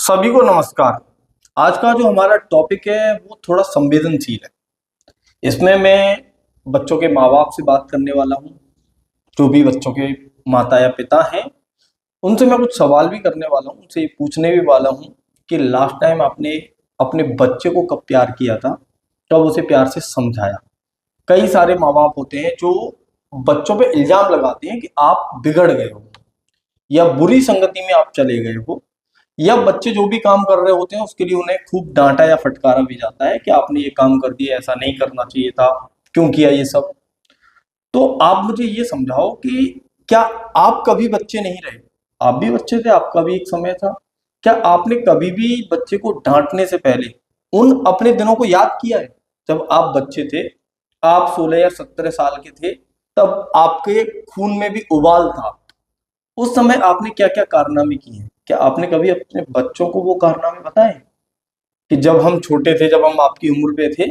सभी को नमस्कार। आज का जो हमारा टॉपिक है वो थोड़ा संवेदनशील है। इसमें मैं बच्चों के माँ बाप से बात करने वाला हूँ। जो भी बच्चों के माता या पिता हैं उनसे मैं कुछ सवाल भी करने वाला हूँ, उनसे ये पूछने भी वाला हूँ कि लास्ट टाइम आपने अपने बच्चे को कब प्यार किया था, कब उसे प्यार से समझाया। कई सारे माँ बाप होते हैं जो बच्चों पे इल्जाम लगाते हैं कि आप बिगड़ गए हो या बुरी संगति में आप चले गए हो, या बच्चे जो भी काम कर रहे होते हैं उसके लिए उन्हें खूब डांटा या फटकारा भी जाता है कि आपने ये काम कर दिया, ऐसा नहीं करना चाहिए था, क्यों किया ये सब। तो आप मुझे ये समझाओ कि क्या आप कभी बच्चे नहीं रहे? आप भी बच्चे थे, आपका भी एक समय था। क्या आपने कभी भी बच्चे को डांटने से पहले उन अपने दिनों को याद किया है जब आप बच्चे थे? आप 16 या 17 साल के थे, तब आपके खून में भी उबाल था। उस समय आपने क्या क्या कारनामे किए हैं? क्या आपने कभी अपने बच्चों को वो कारनामे बताए कि जब हम छोटे थे, जब हम आपकी उम्र पे थे,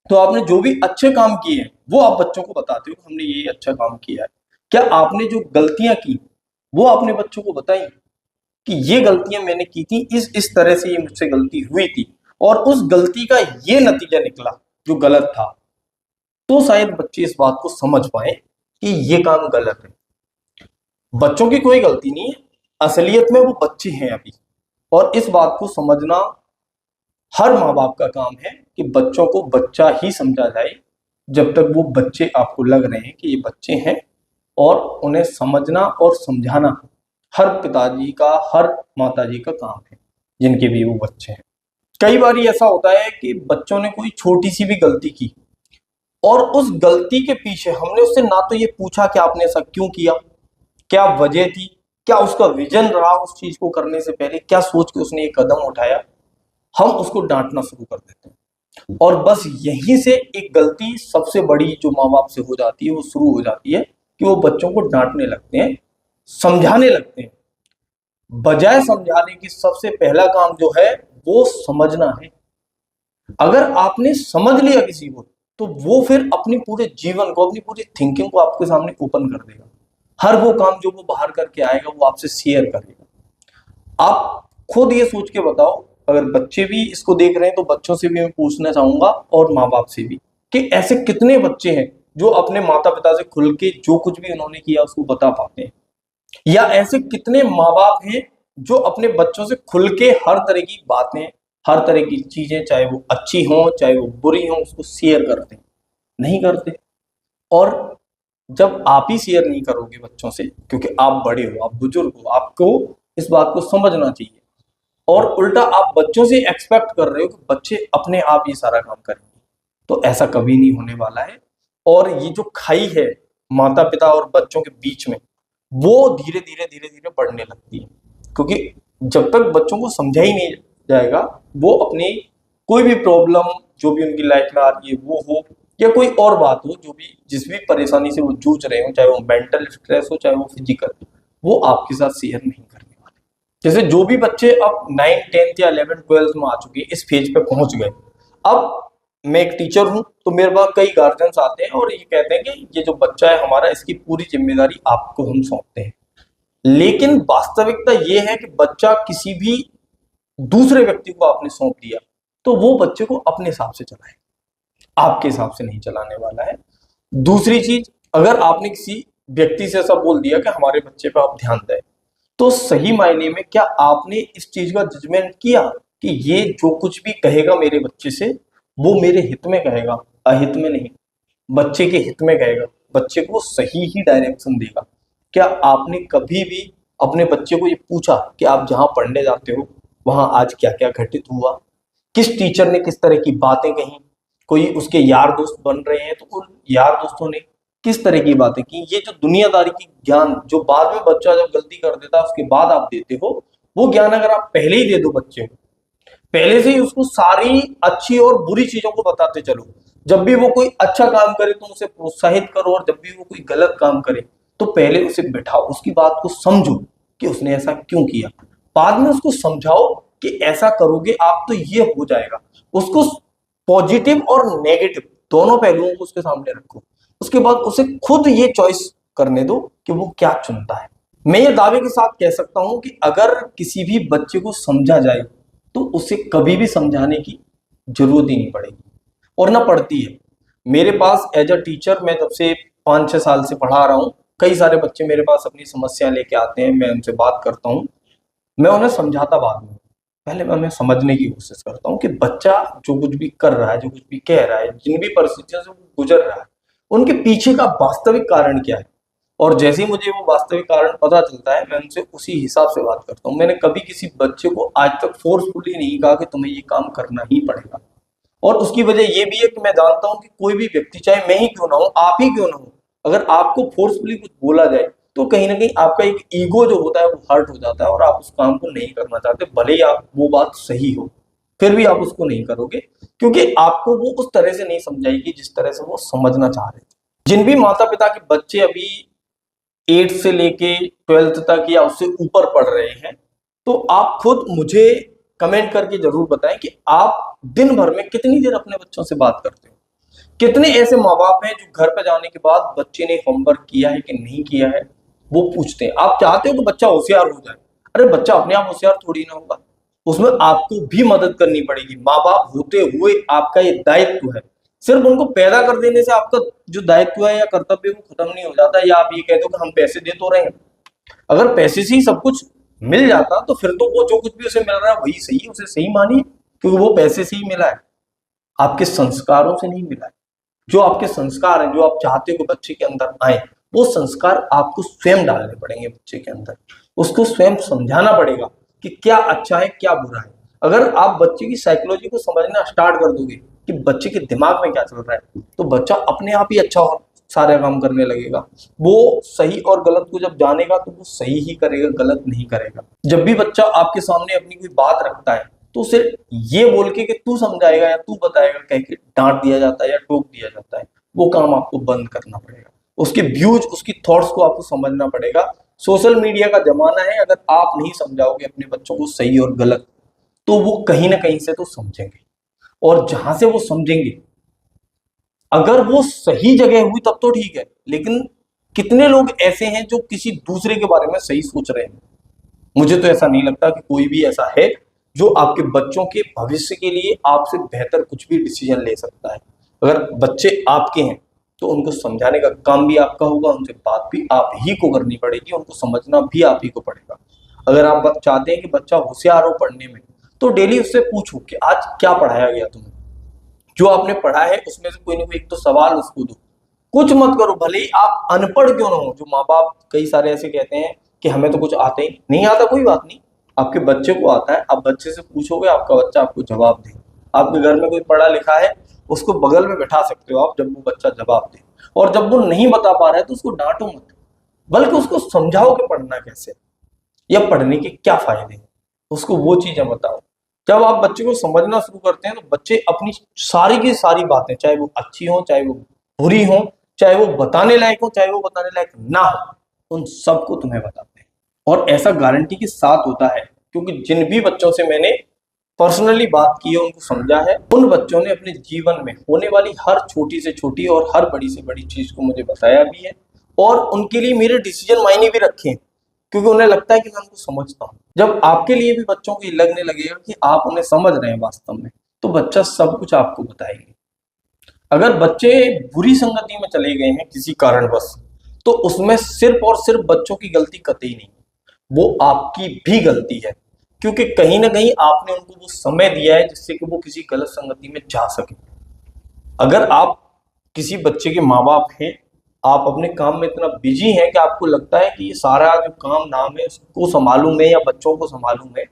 तो आपने जो भी अच्छे काम किए हैं वो आप बच्चों को बताते हो, हमने ये अच्छा काम किया है? क्या आपने जो गलतियां की वो आपने बच्चों को बताई कि ये गलतियां मैंने की थी, इस तरह से ये मुझसे गलती हुई थी और उस गलती का ये नतीजा निकला जो गलत था? तो शायद बच्चे इस बात को समझ पाए कि ये काम गलत है। बच्चों की कोई गलती नहीं है, असलियत में वो बच्चे हैं अभी। और इस बात को समझना हर माँ बाप का काम है कि बच्चों को बच्चा ही समझा जाए। जब तक वो बच्चे आपको लग रहे हैं कि ये बच्चे हैं, और उन्हें समझना और समझाना हर पिताजी का, हर माताजी का काम है जिनके भी वो बच्चे हैं। कई बार ऐसा होता है कि बच्चों ने कोई छोटी सी भी गलती की और उस गलती के पीछे हमने उससे ना तो ये पूछा कि आपने ऐसा क्यों किया, क्या वजह थी, क्या उसका विजन रहा उस चीज को करने से पहले, क्या सोच के उसने ये कदम उठाया। हम उसको डांटना शुरू कर देते हैं और बस यहीं से एक गलती सबसे बड़ी जो माँ बाप से हो जाती है वो शुरू हो जाती है कि वो बच्चों को डांटने लगते हैं, समझाने लगते हैं। बजाय समझाने की सबसे पहला काम जो है वो समझना है। अगर आपने समझ लिया किसी को, तो वो फिर अपनी पूरे जीवन को, अपनी पूरी थिंकिंग को आपके सामने ओपन कर देगा। हर वो काम जो वो बाहर करके आएगा वो आपसे शेयर करेगा। आप खुद ये सोच के बताओ, अगर बच्चे भी इसको देख रहे हैं तो बच्चों से भी मैं पूछना चाहूंगा और माँ बाप से भी कि ऐसे कितने बच्चे हैं जो अपने माता पिता से खुल के जो कुछ भी उन्होंने किया उसको बता पाते हैं, या ऐसे कितने माँ बाप हैं जो अपने बच्चों से खुल के हर तरह की बातें, हर तरह की चीजें, चाहे वो अच्छी हों चाहे वो बुरी हों, उसको शेयर करते हैं? नहीं करते। और जब आप ही शेयर नहीं करोगे बच्चों से, क्योंकि आप बड़े हो, आप बुजुर्ग हो, आपको इस बात को समझना चाहिए, और उल्टा आप बच्चों से एक्सपेक्ट कर रहे हो कि बच्चे अपने आप ये सारा काम करेंगे, तो ऐसा कभी नहीं होने वाला है। और ये जो खाई है माता पिता और बच्चों के बीच में, वो धीरे धीरे धीरे धीरे बढ़ने लगती है। क्योंकि जब तक बच्चों को समझा ही नहीं जाएगा, वो अपनी कोई भी प्रॉब्लम जो भी उनकी लाइफ में आ रही है वो हो, या कोई और बात हो, जो भी जिस भी परेशानी से वो जूझ रहे हो, चाहे वो मेंटल स्ट्रेस हो चाहे वो फिजिकल, वो आपके साथ शेयर नहीं करने वाले। जैसे जो भी बच्चे अब 9th 10th या 11th 12th में आ चुके हैं, इस फेज पे पहुंच गए। अब मैं एक टीचर हूं तो मेरे पास कई गार्जियंस आते हैं और ये कहते हैं कि ये जो बच्चा है हमारा, इसकी पूरी जिम्मेदारी आपको हम सौंपते हैं। लेकिन वास्तविकता ये है कि बच्चा किसी भी दूसरे व्यक्ति को आपने सौंप दिया तो वो बच्चे को अपने हिसाब से चलाए, आपके हिसाब से नहीं चलाने वाला है। दूसरी चीज, अगर आपने किसी व्यक्ति से ऐसा बोल दिया कि हमारे बच्चे पे आप ध्यान दें, तो सही मायने में क्या आपने इस चीज का जजमेंट किया कि ये जो कुछ भी कहेगा मेरे बच्चे से वो मेरे हित में कहेगा, अहित में नहीं, बच्चे के हित में कहेगा, बच्चे को सही ही डायरेक्शन देगा? क्या आपने कभी भी अपने बच्चे को ये पूछा कि आप जहां पढ़ने जाते हो वहां आज क्या क्या घटित हुआ, किस टीचर ने किस तरह की बातें कही, कोई उसके यार दोस्त बन रहे हैं तो उन यार दोस्तों ने किस तरह की बातें की? ये जो दुनियादारी की ज्ञान जो बाद में बच्चा जब गलती कर देता है उसके बाद आप देते हो, वो ज्ञान अगर आप पहले ही दे दो बच्चे को, पहले से ही उसको सारी अच्छी और बुरी चीजों को बताते चलो, जब भी वो कोई अच्छा काम करे तो उसे प्रोत्साहित करो, और जब भी वो कोई गलत काम करे तो पहले उसे बिठाओ, उसकी बात को समझो कि उसने ऐसा क्यों किया, बाद में उसको समझाओ कि ऐसा करोगे आप तो ये हो जाएगा। उसको पॉजिटिव और नेगेटिव दोनों पहलुओं को उसके सामने रखो, उसके बाद उसे खुद ये चॉइस करने दो कि वो क्या चुनता है। मैं ये दावे के साथ कह सकता हूं कि अगर किसी भी बच्चे को समझा जाए तो उसे कभी भी समझाने की जरूरत ही नहीं पड़ेगी, और ना पड़ती है। मेरे पास एज अ टीचर, मैं जब से 5-6 साल से पढ़ा रहा हूँ, कई सारे बच्चे मेरे पास अपनी समस्या लेके आते हैं, मैं उनसे बात करता हूँ। मैं उन्हें समझाता बाद में, पहले मैं उन्हें समझने की कोशिश करता हूँ कि बच्चा जो कुछ भी कर रहा है, जो कुछ भी कह रहा है, जिन भी परिस्थितियों से वो गुजर रहा है, उनके पीछे का वास्तविक कारण क्या है। और जैसे ही मुझे वो वास्तविक कारण पता चलता है, मैं उनसे उसी हिसाब से बात करता हूँ। मैंने कभी किसी बच्चे को आज तक फोर्सफुली नहीं कहा कि तुम्हें ये काम करना ही पड़ेगा। और उसकी वजह ये भी है कि मैं जानता हूं कि कोई भी व्यक्ति, चाहे मैं ही क्यों ना हूं, आप ही क्यों ना हो, अगर आपको फोर्सफुली कुछ बोला जाए तो कहीं ना कहीं आपका एक ईगो जो होता है वो हर्ट हो जाता है और आप उस काम को नहीं करना चाहते, भले ही आप वो बात सही हो, फिर भी आप उसको नहीं करोगे, क्योंकि आपको वो उस तरह से नहीं समझाएगी जिस तरह से वो समझना चाह रहे थे। जिन भी माता पिता के बच्चे अभी 8 से लेके 12th तक या उससे ऊपर पढ़ रहे हैं, तो आप खुद मुझे कमेंट करके जरूर बताएं कि आप दिन भर में कितनी देर अपने बच्चों से बात करते हो। कितने ऐसे माँ बाप हैं जो घर पे जाने के बाद बच्चे ने होमवर्क किया है कि नहीं किया है वो पूछते हैं। आप चाहते हो कि बच्चा होशियार हो जाए, अरे बच्चा अपने आप होशियार थोड़ी ना होगा, उसमें आपको भी मदद करनी पड़ेगी। माँ बाप होते हुए आपका ये दायित्व है। सिर्फ उनको पैदा कर देने से आपका जो दायित्व है या कर्तव्य वो खत्म नहीं हो जाता, या आप ये कहते हो कि हम पैसे दे तो रहे हैं। अगर पैसे से ही सब कुछ मिल जाता तो फिर तो वो जो कुछ भी उसे मिल रहा है वही सही है, उसे सही मानिए, क्योंकि वो पैसे से ही मिला है, आपके संस्कारों से नहीं मिला है। जो आपके संस्कार हैं, जो आप चाहते हो कि बच्चे के अंदर आए, वो संस्कार आपको स्वयं डालने पड़ेंगे बच्चे के अंदर। उसको स्वयं समझाना पड़ेगा कि क्या अच्छा है क्या बुरा है। अगर आप बच्चे की साइकोलॉजी को समझना स्टार्ट कर दोगे कि बच्चे के दिमाग में क्या चल रहा है, तो बच्चा अपने आप ही अच्छा सारे काम करने लगेगा। वो सही और गलत को जब जानेगा तो वो सही ही करेगा, गलत नहीं करेगा। जब भी बच्चा आपके सामने अपनी कोई बात रखता है तो उसे ये बोल के कि तू समझाएगा या तू बताएगा कह के डांट दिया जाता है या टोक दिया जाता है, वो काम आपको बंद करना पड़ेगा। उसके व्यूज, उसकी थॉट्स को आपको समझना पड़ेगा। सोशल मीडिया का जमाना है, अगर आप नहीं समझाओगे अपने बच्चों को सही और गलत, तो वो कहीं ना कहीं से तो समझेंगे, और जहां से वो समझेंगे, अगर वो सही जगह हुई तब तो ठीक है, लेकिन कितने लोग ऐसे हैं जो किसी दूसरे के बारे में सही सोच रहे हैं। मुझे तो ऐसा नहीं लगता कि कोई भी ऐसा है जो आपके बच्चों के भविष्य के लिए आपसे बेहतर कुछ भी डिसीजन ले सकता है। अगर बच्चे आपके हैं तो उनको समझाने का काम भी आपका होगा, उनसे बात भी आप ही को करनी पड़ेगी, उनको समझना भी आप ही को पड़ेगा। अगर आप चाहते हैं कि बच्चा होशियार हो पढ़ने में, तो डेली उससे पूछो कि आज क्या पढ़ाया गया तुम्हें, जो आपने पढ़ा है उसमें से कोई ना कोई एक तो सवाल उसको दो। कुछ मत करो, भले ही आप अनपढ़ क्यों ना हो। जो माँ बाप कई सारे ऐसे कहते हैं कि हमें तो कुछ आता ही नहीं आता, कोई बात नहीं, आपके बच्चे को आता है, आप बच्चे से पूछोगे, आपका बच्चा आपको जवाब दे। आपके घर में कोई पढ़ा लिखा है, उसको बगल में बैठा सकते हो आप, जब वो बच्चा जवाब दे। और जब वो नहीं बता पा रहा है तो उसको डांटो मत, बल्कि उसको समझाओ कि पढ़ना कैसे या पढ़ने के क्या फायदे हैं, उसको वो चीजें बताओ। जब आप बच्चे को समझना शुरू करते हैं तो बच्चे अपनी सारी की सारी बातें, चाहे वो अच्छी हो चाहे वो बुरी हो, चाहे वो बताने लायक हो चाहे वो बताने लायक ना हो, उन सबको तुम्हें बताते हैं। और ऐसा गारंटी के साथ होता है, क्योंकि जिन भी बच्चों से मैंने पर्सनली बात की है, उनको समझा है, उन बच्चों ने अपने जीवन में होने वाली हर छोटी से छोटी और हर बड़ी से बड़ी चीज को मुझे बताया भी है, और उनके लिए मेरे डिसीजन मायने भी रखे हैं, क्योंकि उन्हें लगता है कि मैं उनको समझता हूँ। जब आपके लिए भी बच्चों को लगने लगेगा कि आप उन्हें समझ रहे हैं वास्तव में, तो बच्चा सब कुछ आपको बताएंगे। अगर बच्चे बुरी संगति में चले गए हैं किसी कारणवश, तो उसमें सिर्फ और सिर्फ बच्चों की गलती कतई नहीं, वो आपकी भी गलती है, क्योंकि कहीं ना कहीं आपने उनको वो समय दिया है जिससे कि वो किसी गलत संगति में जा सके। अगर आप किसी बच्चे के माँ बाप हैं, आप अपने काम में इतना बिजी हैं कि आपको लगता है कि ये सारा जो काम नाम है उसको संभालूं मैं या बच्चों को संभालूं मैं,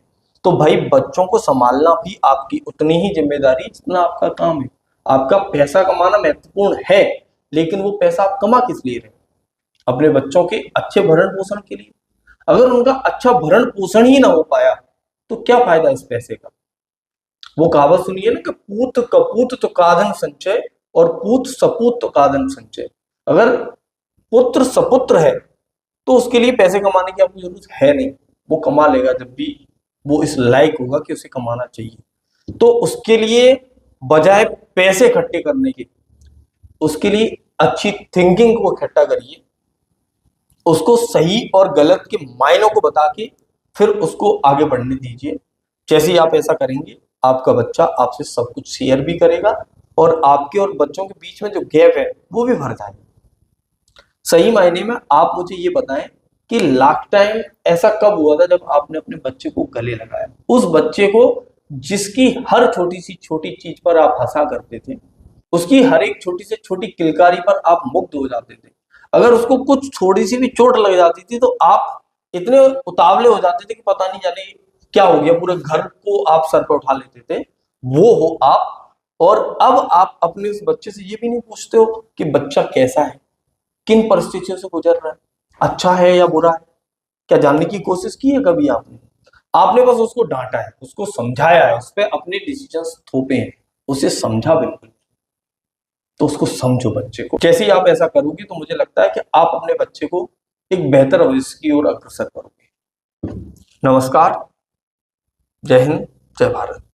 तो भाई बच्चों को संभालना भी आपकी उतनी ही जिम्मेदारी जितना आपका काम है। आपका पैसा कमाना महत्वपूर्ण है, लेकिन वो पैसा आप कमा किस लिए रहे हैं? अपने बच्चों के अच्छे भरण पोषण के लिए। अगर उनका अच्छा भरण पोषण ही ना हो पाया तो क्या फायदा इस पैसे का। वो कहावत सुनिए ना कि पूत कपूत तो कादन संचय और पूत सपूत तो कादन संचय। अगर पुत्र सपुत्र है तो उसके लिए पैसे कमाने की आपको जरूरत है नहीं, वो कमा लेगा जब भी वो इस लायक होगा कि उसे कमाना चाहिए। तो उसके लिए बजाय पैसे इकट्ठे करने के, उसके लिए अच्छी थिंकिंग को इकट्ठा करिए, उसको सही और गलत के मायनों को बता के फिर उसको आगे बढ़ने दीजिए। जैसे ही आप ऐसा करेंगे, आपका बच्चा आपसे सब कुछ शेयर भी करेगा और आपके और बच्चों के बीच में जो गैप है वो भी भर जाएगा। सही मायने में आप मुझे ये बताएं कि लास्ट टाइम ऐसा कब हुआ था जब आपने अपने बच्चे को गले लगाया, उस बच्चे को जिसकी हर छोटी सी छोटी चीज पर आप हंसा करते थे, उसकी हर एक छोटी से छोटी किलकारी पर आप मुग्ध हो जाते थे। अगर उसको कुछ थोड़ी सी भी चोट लग जाती थी तो आप इतने उतावले हो जाते थे कि पता नहीं जाने क्या हो गया, पूरे घर को आप सर पर उठा लेते थे। वो हो आप। और अब आप अपने उस बच्चे से ये भी नहीं पूछते हो कि बच्चा कैसा है, किन परिस्थितियों से गुजर रहा है, अच्छा है या बुरा है, क्या जानने की कोशिश की है कभी आपने? आपने बस उसको डांटा है, उसको समझाया है, उस पर अपने डिसीजंस थोपे हैं, उसे समझा बिल्कुल। तो उसको समझो बच्चे को। जैसे ही आप ऐसा करोगे तो मुझे लगता है कि आप अपने बच्चे को एक बेहतर भविष्य की ओर अग्रसर करोगे। नमस्कार, जय हिंद, जय भारत।